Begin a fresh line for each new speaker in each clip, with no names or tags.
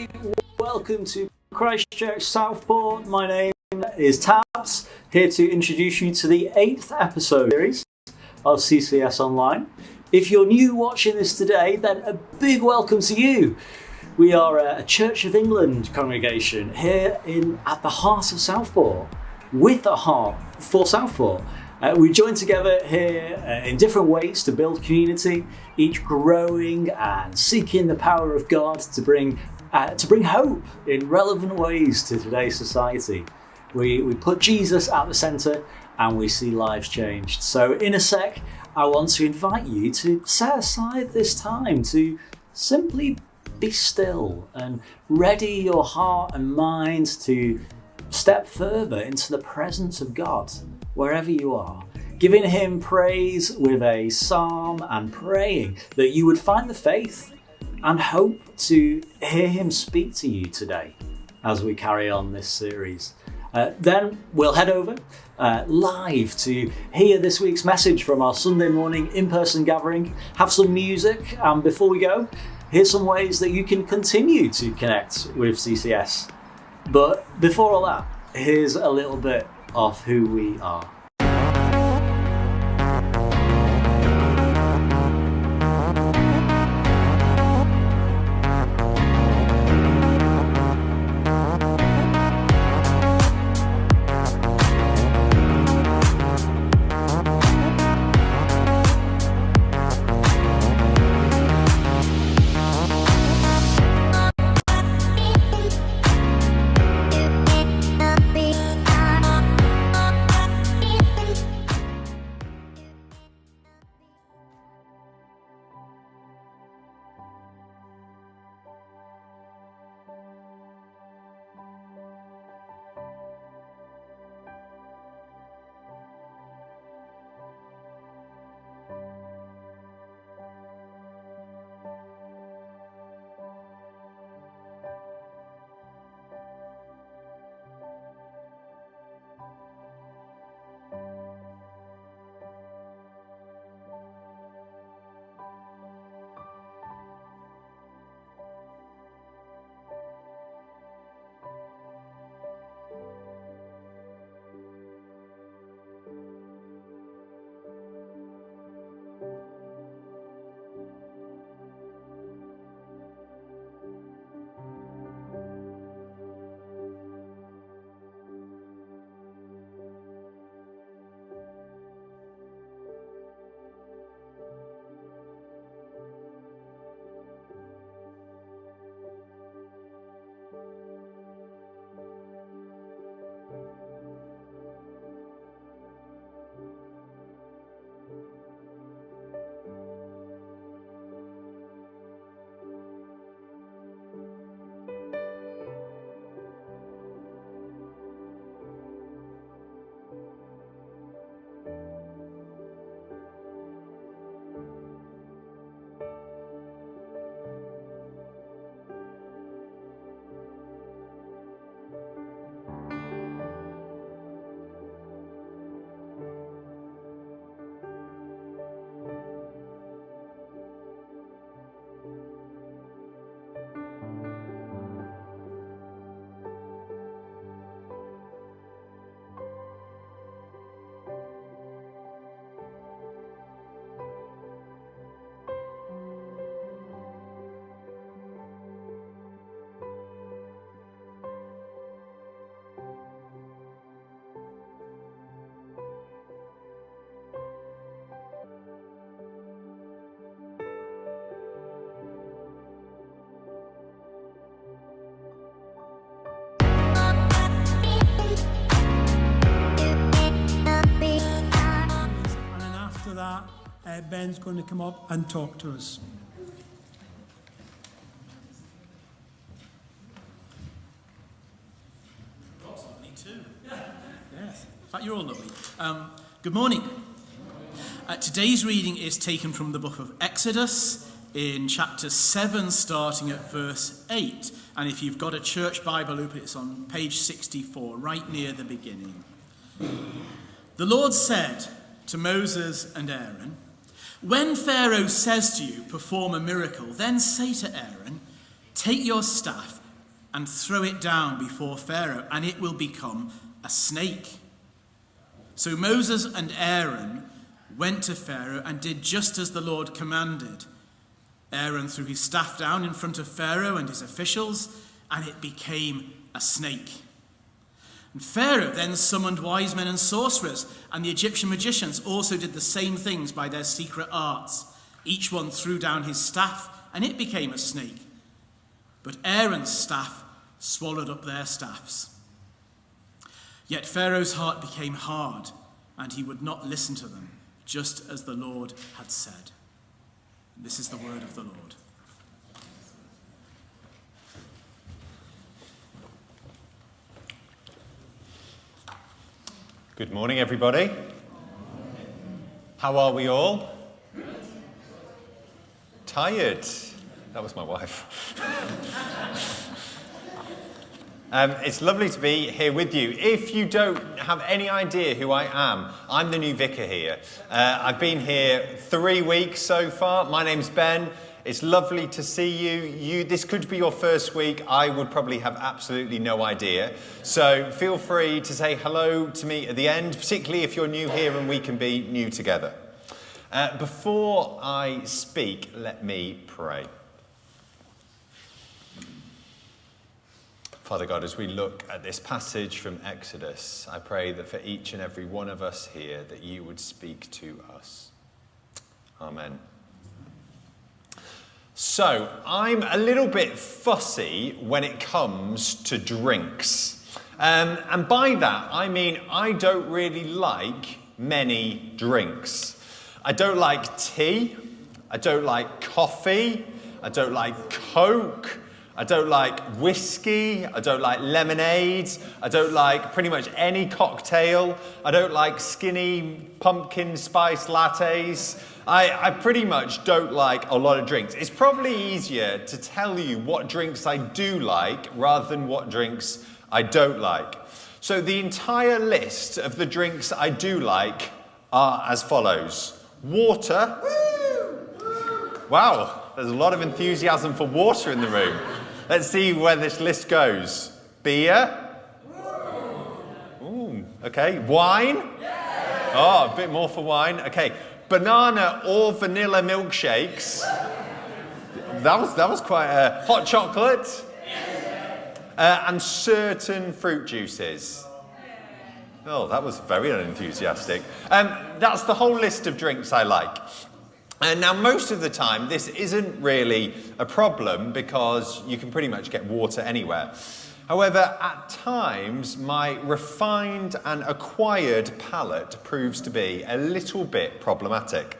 Hi, welcome to Christchurch Southport. My name is Tabs, here to introduce you to the 8th episode series of CCS Online. If you're new watching this today, then a big welcome to you. We are a Church of England congregation here at the heart of Southport, with a heart for Southport. We join together here in different ways to build community, each growing and seeking the power of God to bring hope in relevant ways to today's society. We put Jesus at the centre and we see lives changed. So in a sec, I want to invite you to set aside this time to simply be still and ready your heart and mind to step further into the presence of God, wherever you are, giving him praise with a psalm and praying that you would find the faith and hope to hear him speak to you today as we carry on this series. Then we'll head over live to hear this week's message from our Sunday morning in-person gathering, have some music, and before we go, here's some ways that you can continue to connect with CCS. But before all that, here's a little bit of who we are.
Ben's going to come up and talk to us.
Rob's lovely too. Yes. In fact, you're all lovely. Good morning. Today's reading is taken from the book of Exodus in chapter 7, starting at verse 8. And if you've got a church Bible open, it's on page 64, right near the beginning. The Lord said to Moses and Aaron, "When Pharaoh says to you, 'Perform a miracle,' then say to Aaron, 'Take your staff and throw it down before Pharaoh, and it will become a snake." So Moses and Aaron went to Pharaoh and did just as the Lord commanded. Aaron threw his staff down in front of Pharaoh and his officials, and it became a snake. And Pharaoh then summoned wise men and sorcerers, and the Egyptian magicians also did the same things by their secret arts. Each one threw down his staff, and it became a snake. But Aaron's staff swallowed up their staffs. Yet Pharaoh's heart became hard, and he would not listen to them, just as the Lord had said. This is the word of the Lord.
Good morning, everybody. How are we all? Tired. That was my wife. It's lovely to be here with you. If you don't have any idea who I am, I'm the new vicar here. I've been here 3 weeks so far. My name's Ben. It's lovely to see you. This could be your first week. I would probably have absolutely no idea. So feel free to say hello to me at the end, particularly if you're new here and we can be new together. Before I speak, let me pray. Father God, as we look at this passage from Exodus, I pray that for each and every one of us here, that you would speak to us. Amen. So, I'm a little bit fussy when it comes to drinks. And by that, I mean I don't really like many drinks. I don't like tea. I don't like coffee. I don't like Coke. I don't like whiskey, I don't like lemonade, I don't like pretty much any cocktail, I don't like skinny pumpkin spice lattes. I pretty much don't like a lot of drinks. It's probably easier to tell you what drinks I do like rather than what drinks I don't like. So the entire list of the drinks I do like are as follows. Water. Wow, there's a lot of enthusiasm for water in the room. Let's see where this list goes. Beer. Ooh, okay. Wine. Oh, a bit more for wine. Okay. Banana or vanilla milkshakes. That was quite a hot chocolate. And certain fruit juices. Oh, that was very unenthusiastic. That's the whole list of drinks I like. And now, most of the time, this isn't really a problem because you can pretty much get water anywhere. However, at times, my refined and acquired palate proves to be a little bit problematic.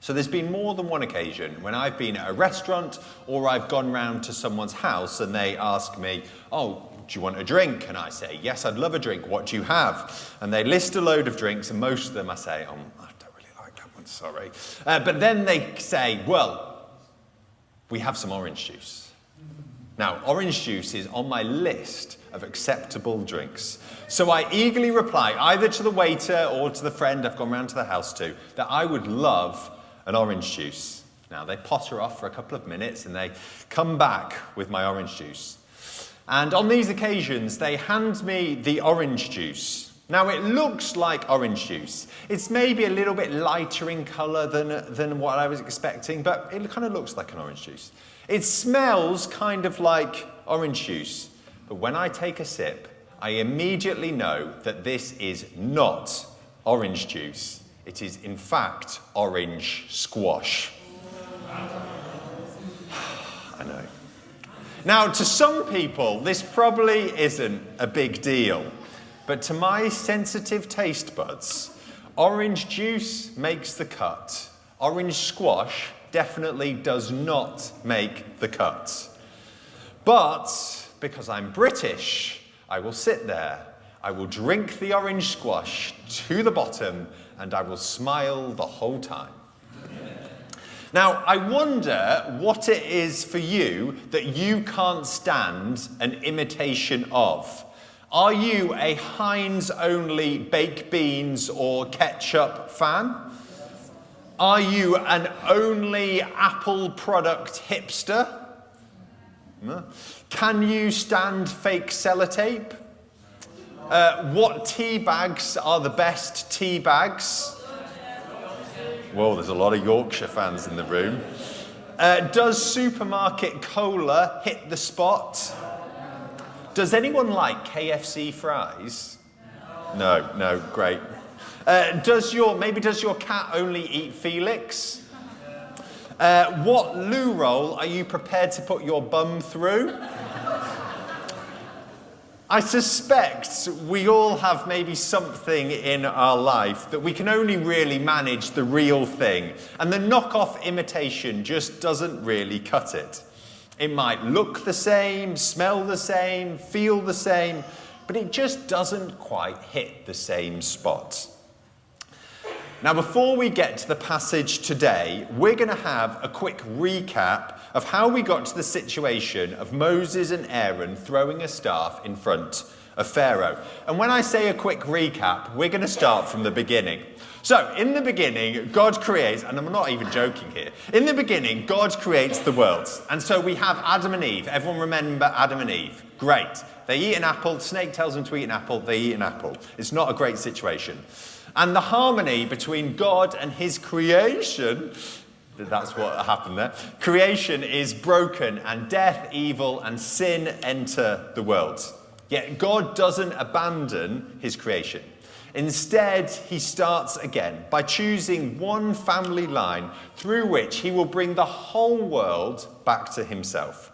So there's been more than one occasion when I've been at a restaurant or I've gone round to someone's house and they ask me, "Oh, do you want a drink?" And I say, "Yes, I'd love a drink. What do you have?" And they list a load of drinks and most of them I say, "Oh, sorry." But then they say, "Well, we have some orange juice." Now, orange juice is on my list of acceptable drinks. So I eagerly reply, either to the waiter or to the friend I've gone round to the house to, that I would love an orange juice. Now, they potter off for a couple of minutes and they come back with my orange juice. And on these occasions, they hand me the orange juice. Now, it looks like orange juice. It's maybe a little bit lighter in colour than what I was expecting, but it kind of looks like an orange juice. It smells kind of like orange juice, but when I take a sip, I immediately know that this is not orange juice. It is, in fact, orange squash. I know. Now, to some people, this probably isn't a big deal. But to my sensitive taste buds, orange juice makes the cut. Orange squash definitely does not make the cut. But because I'm British, I will sit there, I will drink the orange squash to the bottom, and I will smile the whole time. Now, I wonder what it is for you that you can't stand an imitation of. Are you a Heinz-only baked beans or ketchup fan? Are you an only Apple product hipster? No. Can you stand fake sellotape? What tea bags are the best tea bags? Whoa, there's a lot of Yorkshire fans in the room. Does supermarket cola hit the spot? Does anyone like KFC fries? No, great. Does your cat only eat Felix? What loo roll are you prepared to put your bum through? I suspect we all have maybe something in our life that we can only really manage the real thing, and the knockoff imitation just doesn't really cut it. It might look the same, smell the same, feel the same, but it just doesn't quite hit the same spot. Now, before we get to the passage today, we're going to have a quick recap of how we got to the situation of Moses and Aaron throwing a staff in front of Pharaoh. And when I say a quick recap, we're going to start from the beginning. So, in the beginning, God creates, and I'm not even joking here, in the beginning, God creates the world. And so we have Adam and Eve. Everyone remember Adam and Eve? Great. They eat an apple, the snake tells them to eat an apple, they eat an apple. It's not a great situation. And the harmony between God and his creation, that's what happened there, creation is broken, and death, evil, and sin enter the world. Yet God doesn't abandon his creation. Instead, he starts again by choosing one family line through which he will bring the whole world back to himself.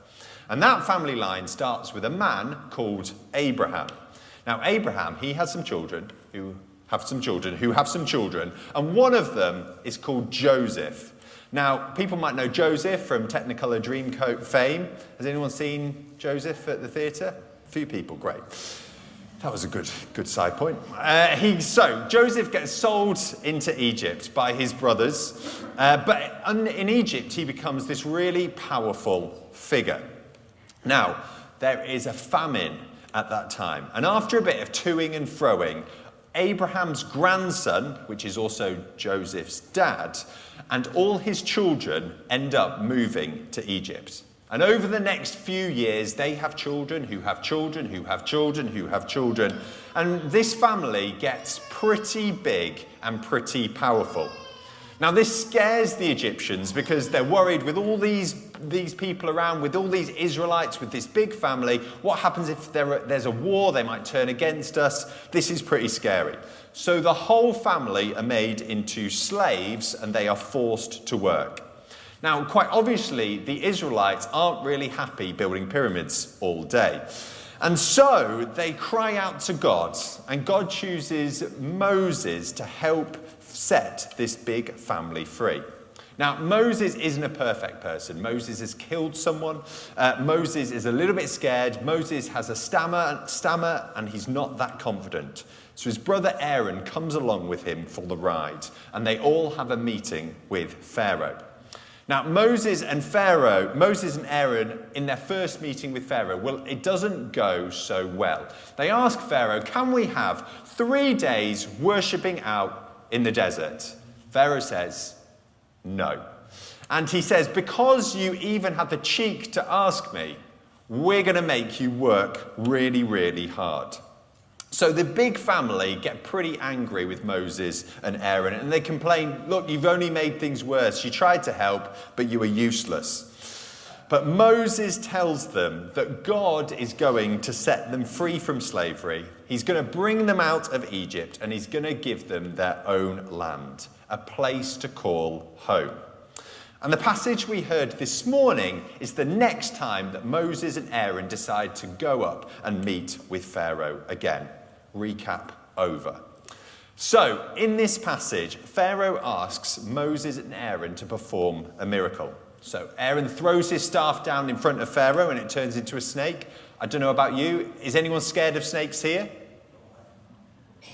And that family line starts with a man called Abraham. Now, Abraham, he has some children who have some children, and one of them is called Joseph. Now, people might know Joseph from Technicolor Dreamcoat fame. Has anyone seen Joseph at the theatre? A few people, great. That was a good side point. So Joseph gets sold into Egypt by his brothers, but in Egypt he becomes this really powerful figure. Now, there is a famine at that time, and after a bit of toing and froing, Abraham's grandson, which is also Joseph's dad, and all his children end up moving to Egypt. And over the next few years, they have children who have children who have children who have children. And this family gets pretty big and pretty powerful. Now, this scares the Egyptians because they're worried with all these people around, with all these Israelites, with this big family. What happens if there's a war? They might turn against us. This is pretty scary. So the whole family are made into slaves and they are forced to work. Now, quite obviously, the Israelites aren't really happy building pyramids all day. And so they cry out to God, and God chooses Moses to help set this big family free. Now, Moses isn't a perfect person. Moses has killed someone. Moses is a little bit scared. Moses has a stammer, and he's not that confident. So his brother Aaron comes along with him for the ride, and they all have a meeting with Pharaoh. Now, Moses and Aaron, in their first meeting with Pharaoh, well, it doesn't go so well. They ask Pharaoh, can we have 3 days worshipping out in the desert? Pharaoh says, no. And he says, because you even had the cheek to ask me, we're going to make you work really, really hard. So the big family get pretty angry with Moses and Aaron, and they complain, look, you've only made things worse. You tried to help, but you were useless. But Moses tells them that God is going to set them free from slavery. He's going to bring them out of Egypt, and he's going to give them their own land, a place to call home. And the passage we heard this morning is the next time that Moses and Aaron decide to go up and meet with Pharaoh again. Recap over. So, in this passage, Pharaoh asks Moses and Aaron to perform a miracle. So, Aaron throws his staff down in front of Pharaoh and it turns into a snake. I don't know about you. Is anyone scared of snakes here?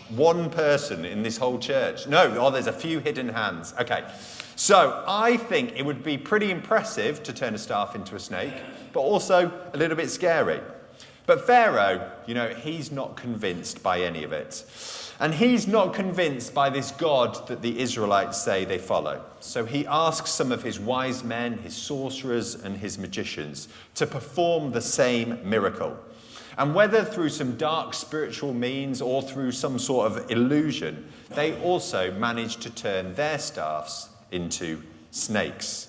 One person in this whole church. No, there's a few hidden hands. Okay. So, I think it would be pretty impressive to turn a staff into a snake, but also a little bit scary. But Pharaoh, he's not convinced by any of it. And he's not convinced by this God that the Israelites say they follow. So he asks some of his wise men, his sorcerers, and his magicians to perform the same miracle. And whether through some dark spiritual means or through some sort of illusion, they also manage to turn their staffs into snakes.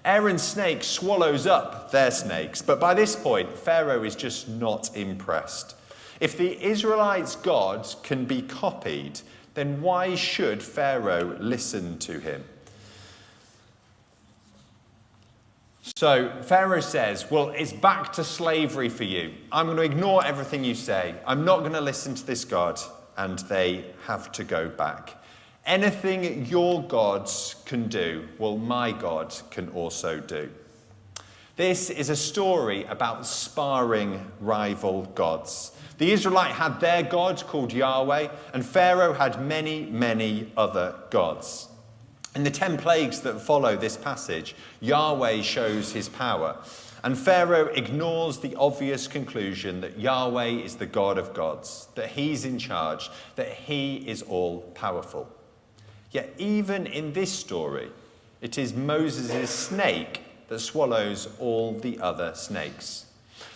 Aaron's snake swallows up their snakes, but by this point, Pharaoh is just not impressed. If the Israelites' God can be copied, then why should Pharaoh listen to him? So Pharaoh says, well, it's back to slavery for you. I'm going to ignore everything you say. I'm not going to listen to this God, and they have to go back. Anything your gods can do, well, my God can also do. This is a story about sparring rival gods. The Israelite had their God called Yahweh, and Pharaoh had many, many other gods. In the 10 plagues that follow this passage, Yahweh shows his power, and Pharaoh ignores the obvious conclusion that Yahweh is the God of gods, that he's in charge, that he is all-powerful. Yet even in this story, it is Moses' snake that swallows all the other snakes.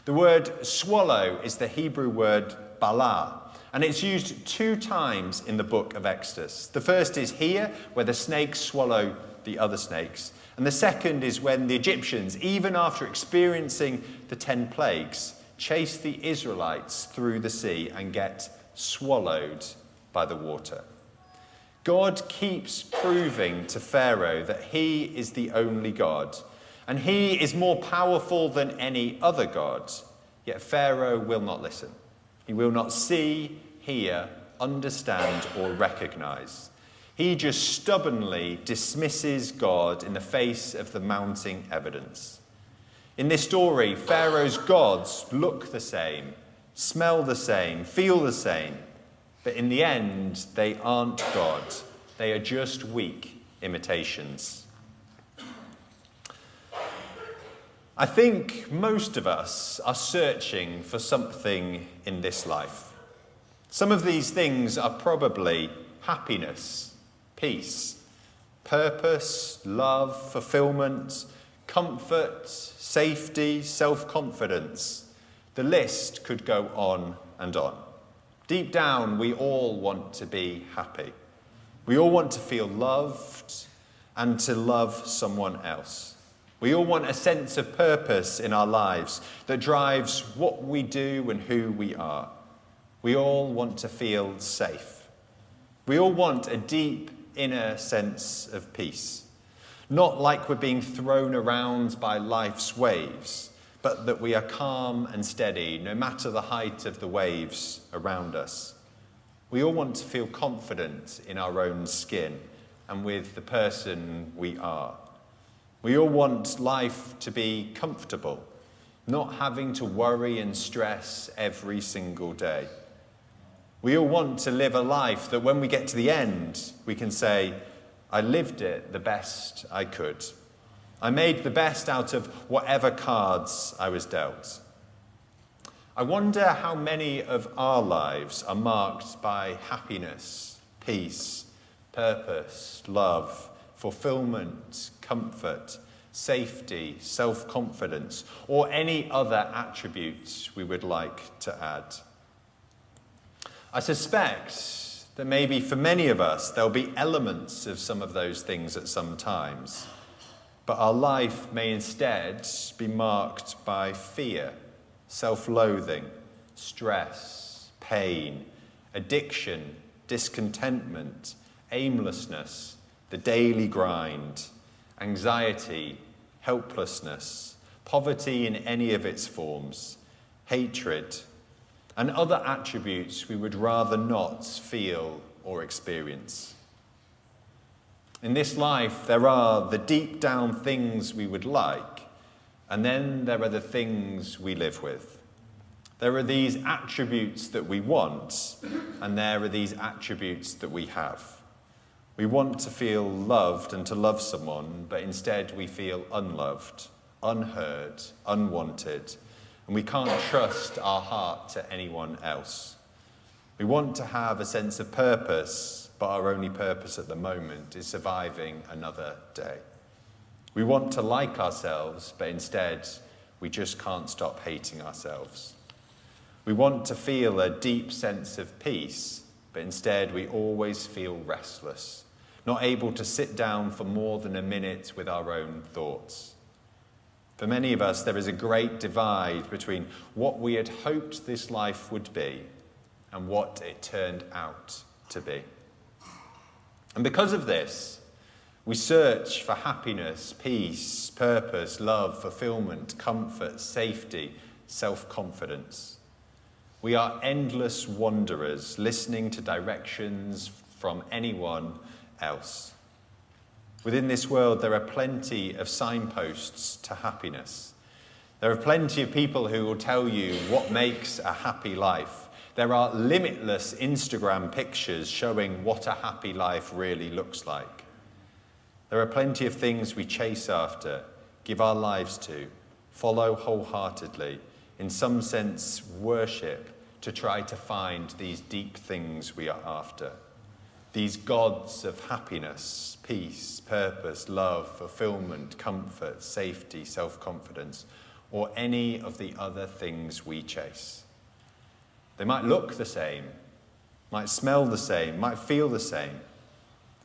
The word swallow is the Hebrew word balah, and it's used 2 times in the book of Exodus. The first is here, where the snakes swallow the other snakes. And the second is when the Egyptians, even after experiencing the 10 plagues, chase the Israelites through the sea and get swallowed by the water. God keeps proving to Pharaoh that he is the only God, and he is more powerful than any other god. Yet Pharaoh will not listen. He will not see, hear, understand, or recognize. He just stubbornly dismisses God in the face of the mounting evidence. In this story, Pharaoh's gods look the same, smell the same, feel the same, but in the end, they aren't God. They are just weak imitations. I think most of us are searching for something in this life. Some of these things are probably happiness, peace, purpose, love, fulfillment, comfort, safety, self-confidence. The list could go on and on. Deep down, we all want to be happy. We all want to feel loved and to love someone else. We all want a sense of purpose in our lives that drives what we do and who we are. We all want to feel safe. We all want a deep inner sense of peace. Not like we're being thrown around by life's waves, but that we are calm and steady no matter the height of the waves around us. We all want to feel confident in our own skin and with the person we are. We all want life to be comfortable, not having to worry and stress every single day. We all want to live a life that when we get to the end, we can say, I lived it the best I could. I made the best out of whatever cards I was dealt. I wonder how many of our lives are marked by happiness, peace, purpose, love, fulfillment, comfort, safety, self-confidence, or any other attributes we would like to add. I suspect that maybe for many of us, there'll be elements of some of those things at some times, but our life may instead be marked by fear, self-loathing, stress, pain, addiction, discontentment, aimlessness, the daily grind, anxiety, helplessness, poverty in any of its forms, hatred, and other attributes we would rather not feel or experience. In this life, there are the deep down things we would like, and then there are the things we live with. There are these attributes that we want, and there are these attributes that we have. We want to feel loved and to love someone, but instead we feel unloved, unheard, unwanted, and we can't trust our heart to anyone else. We want to have a sense of purpose, but our only purpose at the moment is surviving another day. We want to like ourselves, but instead we just can't stop hating ourselves. We want to feel a deep sense of peace, but instead we always feel restless, not able to sit down for more than a minute with our own thoughts. For many of us, there is a great divide between what we had hoped this life would be and what it turned out to be. And because of this, we search for happiness, peace, purpose, love, fulfillment, comfort, safety, self-confidence. We are endless wanderers, listening to directions from anyone else. Within this world, there are plenty of signposts to happiness. There are plenty of people who will tell you what makes a happy life. There are limitless Instagram pictures showing what a happy life really looks like. There are plenty of things we chase after, give our lives to, follow wholeheartedly, in some sense worship, to try to find these deep things we are after. These gods of happiness, peace, purpose, love, fulfillment, comfort, safety, self-confidence, or any of the other things we chase. They might look the same, might smell the same, might feel the same,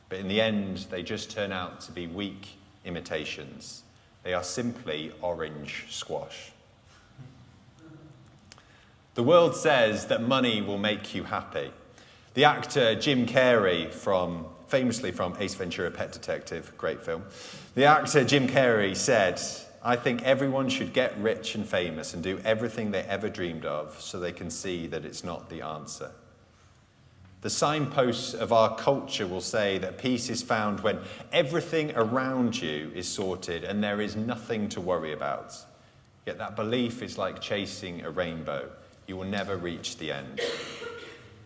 but in the end, they just turn out to be weak imitations. They are simply orange squash. The world says that money will make you happy. The actor Jim Carrey, famously from Ace Ventura: Pet Detective, great film. The actor Jim Carrey said, "I think everyone should get rich and famous and do everything they ever dreamed of so they can see that it's not the answer." The signposts of our culture will say that peace is found when everything around you is sorted and there is nothing to worry about. Yet that belief is like chasing a rainbow. You will never reach the end.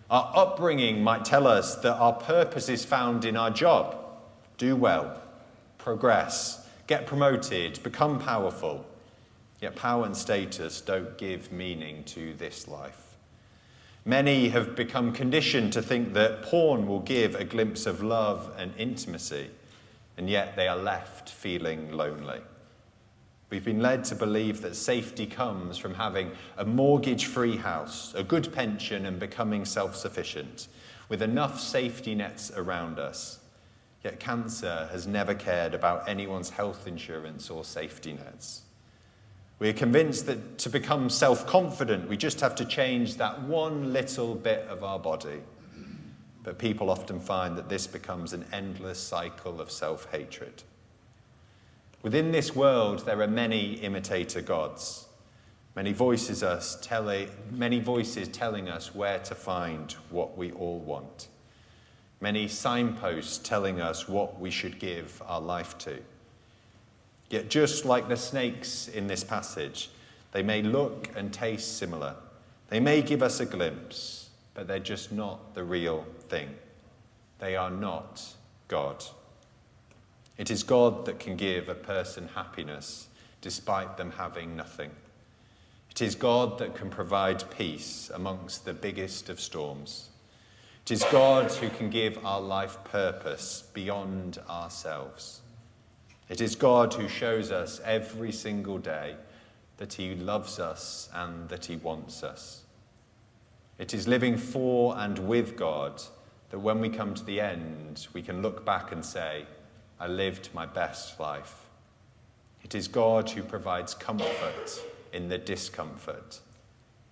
Our upbringing might tell us that our purpose is found in our job. Do well, progress, get promoted, become powerful. Yet power and status don't give meaning to this life. Many have become conditioned to think that porn will give a glimpse of love and intimacy, and yet they are left feeling lonely. We've been led to believe that safety comes from having a mortgage-free house, a good pension, and becoming self-sufficient, with enough safety nets around us. Yet cancer has never cared about anyone's health insurance or safety nets. We are convinced that to become self-confident, we just have to change that one little bit of our body. But people often find that this becomes an endless cycle of self-hatred. Within this world, there are many imitator gods, many voices telling us where to find what we all want, many signposts telling us what we should give our life to. Yet just like the snakes in this passage, they may look and taste similar. They may give us a glimpse, but they're just not the real thing. They are not God. It is God that can give a person happiness despite them having nothing. It is God that can provide peace amongst the biggest of storms. It is God who can give our life purpose beyond ourselves. It is God who shows us every single day that he loves us and that he wants us. It is living for and with God that when we come to the end, we can look back and say, I lived my best life. It is God who provides comfort in the discomfort.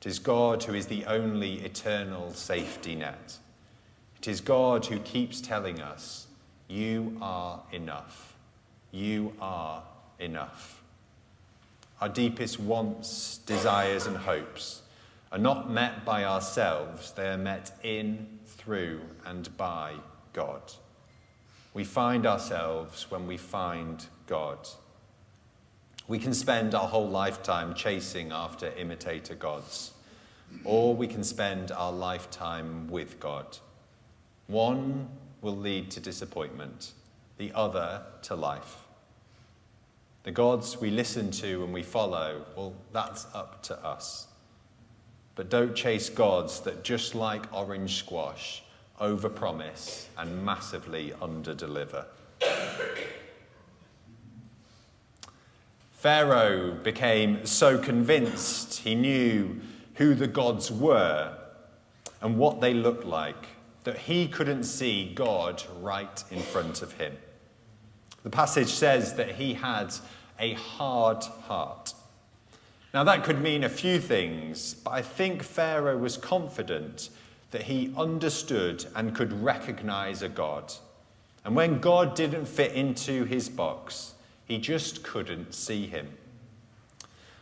It is God who is the only eternal safety net. It is God who keeps telling us, you are enough. You are enough. Our deepest wants, desires, and hopes are not met by ourselves. They are met in, through, and by God. We find ourselves when we find God. We can spend our whole lifetime chasing after imitator gods, or we can spend our lifetime with God. One will lead to disappointment, the other to life. The gods we listen to and we follow, well, that's up to us. But don't chase gods that, just like orange squash, overpromise and massively underdeliver. Pharaoh became so convinced he knew who the gods were and what they looked like that he couldn't see God right in front of him. The passage says that he had a hard heart. Now that could mean a few things, but I think Pharaoh was confident that he understood and could recognize a God. And when God didn't fit into his box, he just couldn't see him.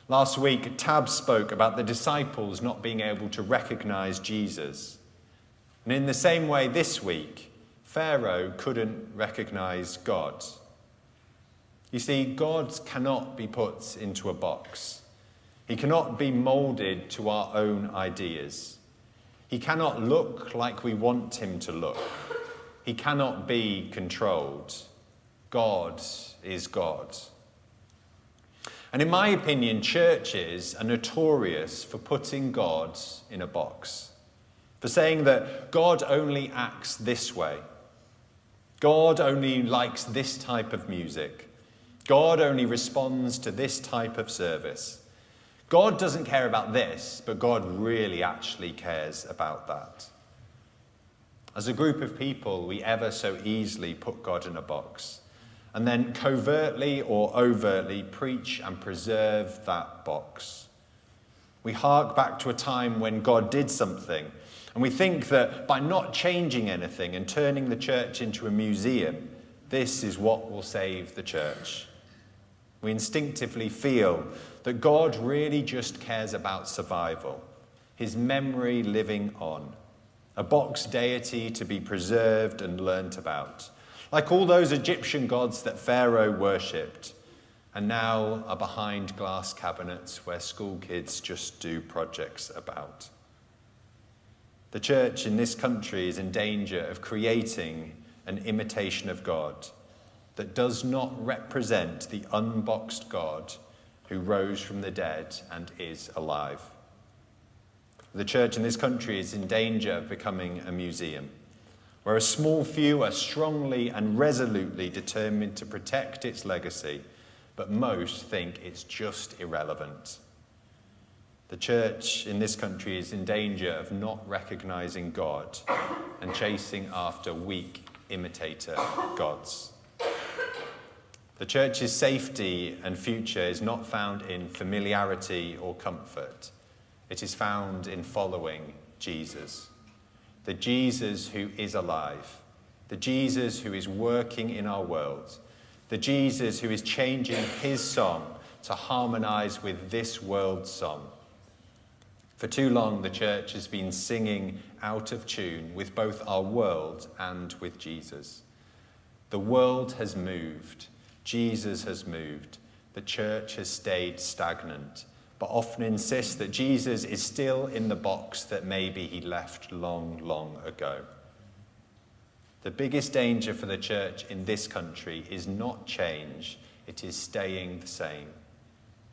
Last week, Tab spoke about the disciples not being able to recognize Jesus. And in the same way this week, Pharaoh couldn't recognize God. You see, God cannot be put into a box. He cannot be molded to our own ideas. He cannot look like we want him to look. He cannot be controlled. God is God. And in my opinion, churches are notorious for putting God in a box, for saying that God only acts this way. God only likes this type of music. God only responds to this type of service. God doesn't care about this, but God really actually cares about that. As a group of people, we ever so easily put God in a box and then covertly or overtly preach and preserve that box. We hark back to a time when God did something, and we think that by not changing anything and turning the church into a museum, this is what will save the church. We instinctively feel that God really just cares about survival, his memory living on, a box deity to be preserved and learnt about, like all those Egyptian gods that Pharaoh worshipped and now are behind glass cabinets where school kids just do projects about. The church in this country is in danger of creating an imitation of God that does not represent the unboxed God who rose from the dead and is alive. The church in this country is in danger of becoming a museum, where a small few are strongly and resolutely determined to protect its legacy, but most think it's just irrelevant. The church in this country is in danger of not recognizing God and chasing after weak imitator gods. The church's safety and future is not found in familiarity or comfort. It is found in following Jesus. The Jesus who is alive. The Jesus who is working in our world. The Jesus who is changing his song to harmonize with this world's song. For too long, the church has been singing out of tune with both our world and with Jesus. The world has moved. Jesus has moved. The church has stayed stagnant, but often insists that Jesus is still in the box that maybe he left long, long ago. The biggest danger for the church in this country is not change, it is staying the same.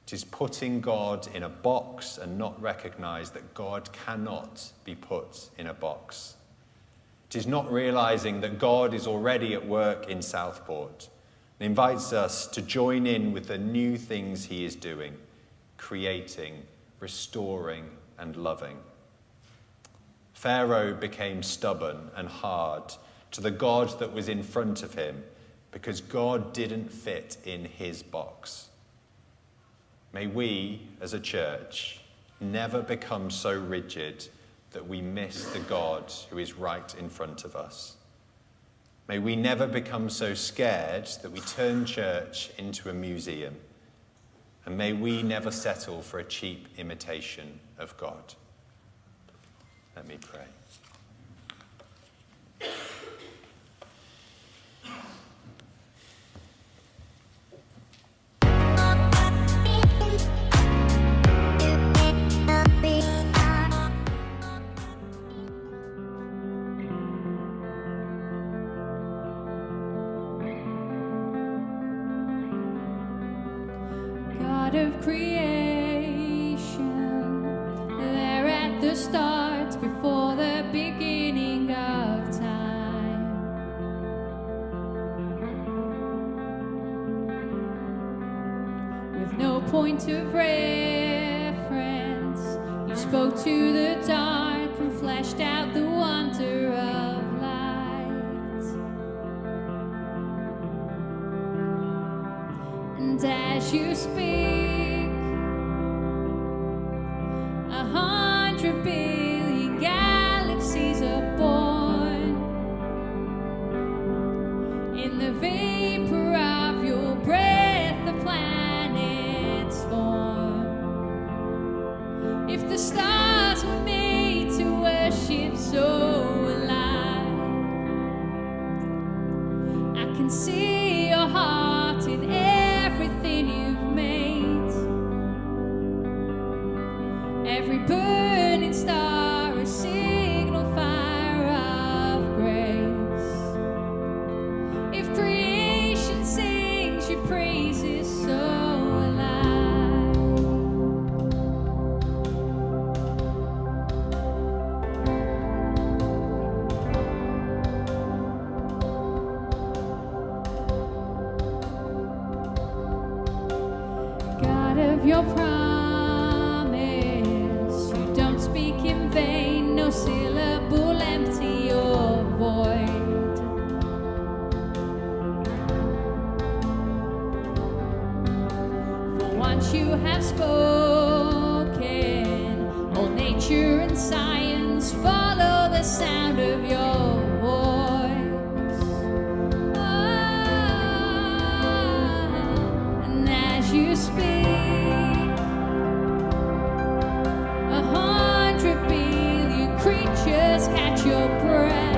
It is putting God in a box and not recognize that God cannot be put in a box. It is not realizing that God is already at work in Southport and invites us to join in with the new things he is doing, creating, restoring, and loving. Pharaoh became stubborn and hard to the God that was in front of him because God didn't fit in his box. May we, as a church, never become so rigid that we miss the God who is right in front of us. May we never become so scared that we turn church into a museum. And may we never settle for a cheap imitation of God. Let me pray.
God of creation, there at the start, before the beginning of time. With no point of reference, you spoke to the dark and fleshed out the wonder of light. And as you speak, 100 billion galaxies are born. In the vapor of your breath, the planets form. If the stars were made to worship so alive, I can see your heart in everything you've made. Every burning star a signal fire of grace. If creation sings your praises so alive. God of your promise, you don't speak in vain, no syllable empty or void. For once you have spoken, all nature and science follow the sound of your voice. And as you speak, 100 billion creatures catch your breath,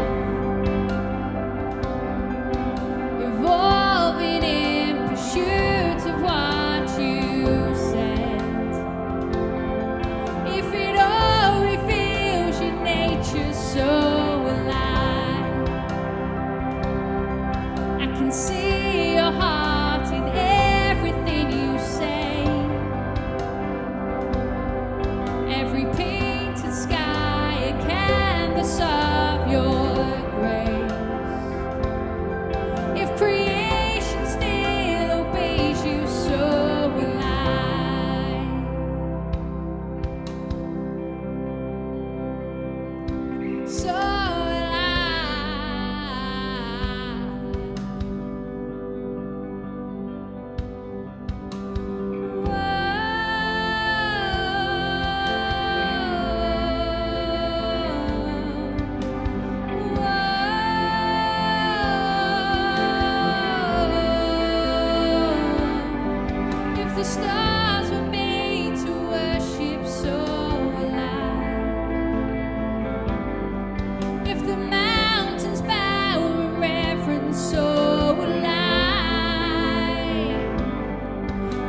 evolving in pursuit of what you said. If it all reveals your nature so alive, I can see your heart in everything you say. Every painted sky a canvas of your grace. If creation still obeys you so alive. So if the stars were made to worship so alive, if the mountains bow in reverence so alive,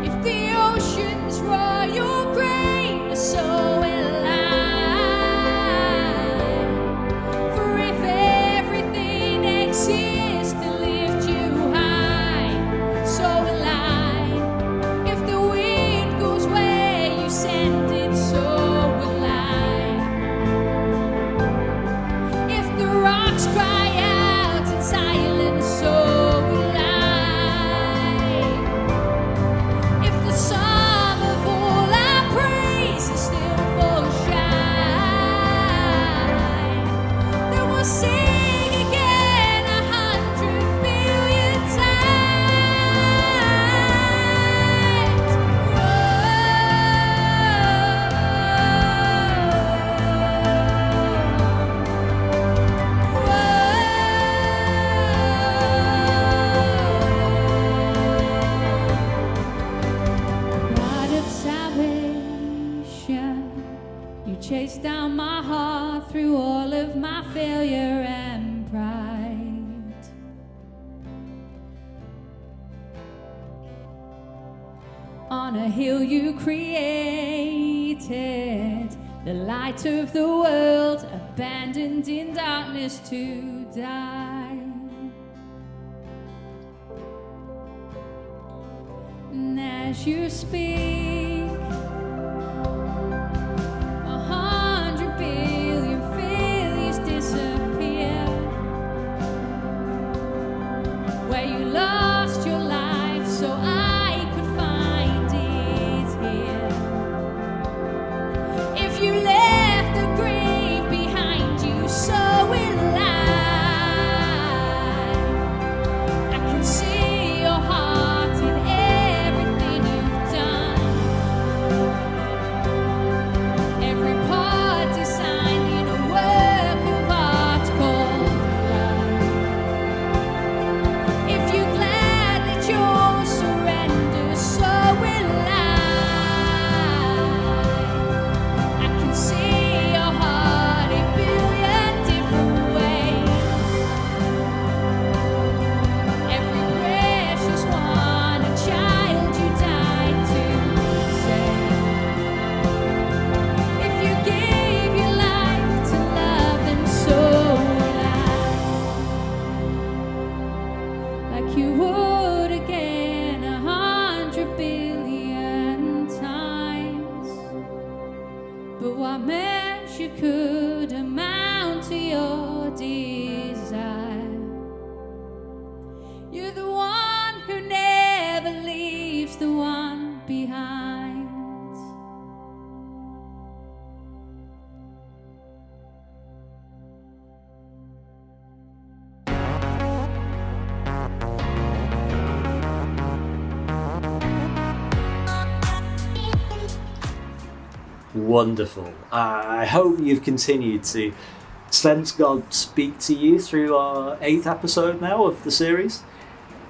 if the oceans roar your greatness so alive, for if everything exists to lift you high, so alive, if the wind goes where you send it so alive, if the rocks cry out in silence so alive, if the sum of all our praise is still full shine, then we'll sing again 100 billion times. God of salvation, you chased down my heart through all of my failure and pride. On a hill you created, the light of the world, abandoned in darkness to die. And as you speak, 100 billion failures disappear. Where you lost your life so I could find it here. If you left the grave behind you, so will I. I can see your heart in everything you've done. Every part designed in a work of art called love. If you gladly chose surrender, so will I. I can see your heart a billion different ways. Every precious one, a child you died to save. If you gave your life to love, then so will I. Like you would again 100 billion times. But what measure could amount to your desire? You're the one who never leaves the one behind.
Wonderful. I hope you've continued to sense God speak to you through our 8th episode now of the series.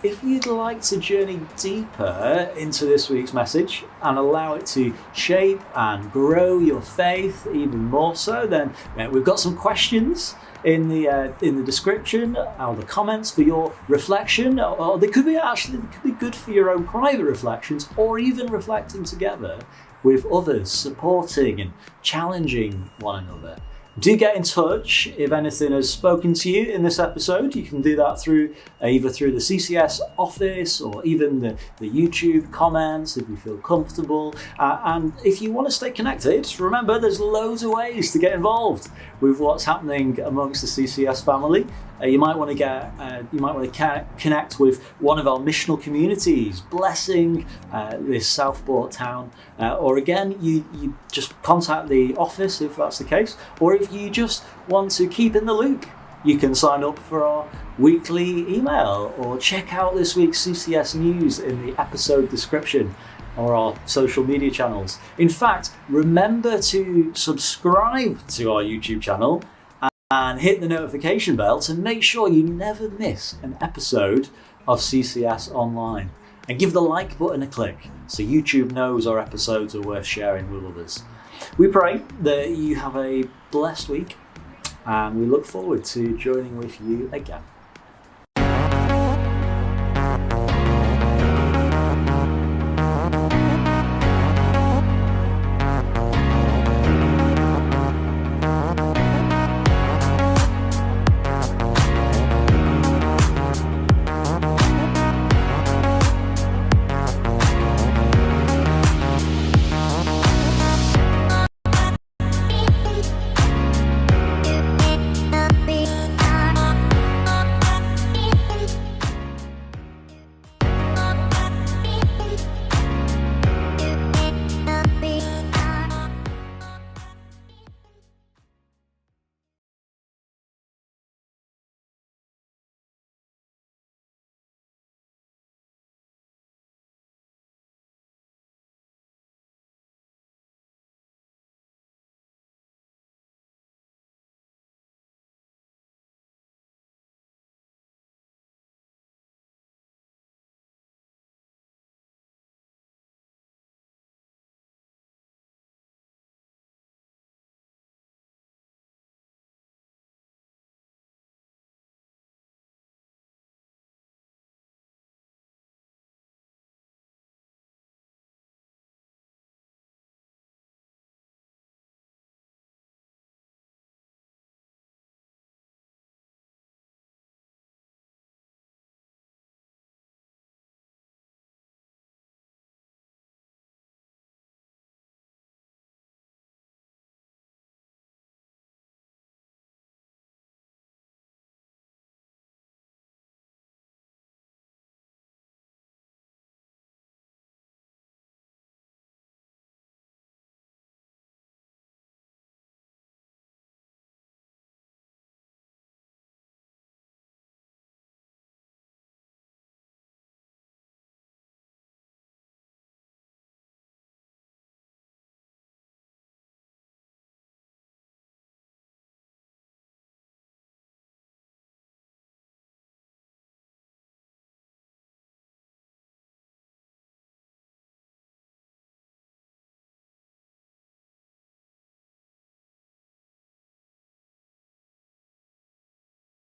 If you'd like to journey deeper into this week's message and allow it to shape and grow your faith even more so, then we've got some questions in the description or the comments for your reflection, or they could be good for your own private reflections, or even reflecting together with others, supporting and challenging one another. Do get in touch if anything has spoken to you in this episode. You can do that through either through the CCS office or even the YouTube comments if you feel comfortable. And if you want to stay connected, remember there's loads of ways to get involved with what's happening amongst the CCS family. You might want to connect with one of our missional communities, blessing this Southport town, or again, you just contact the office if that's the case, or if you just want to keep in the loop, you can sign up for our weekly email or check out this week's CCS news in the episode description or our social media channels. In fact, remember to subscribe to our YouTube channel and hit the notification bell to make sure you never miss an episode of CCS Online. And give the like button a click so YouTube knows our episodes are worth sharing with others. We pray that you have a blessed week and we look forward to joining with you again.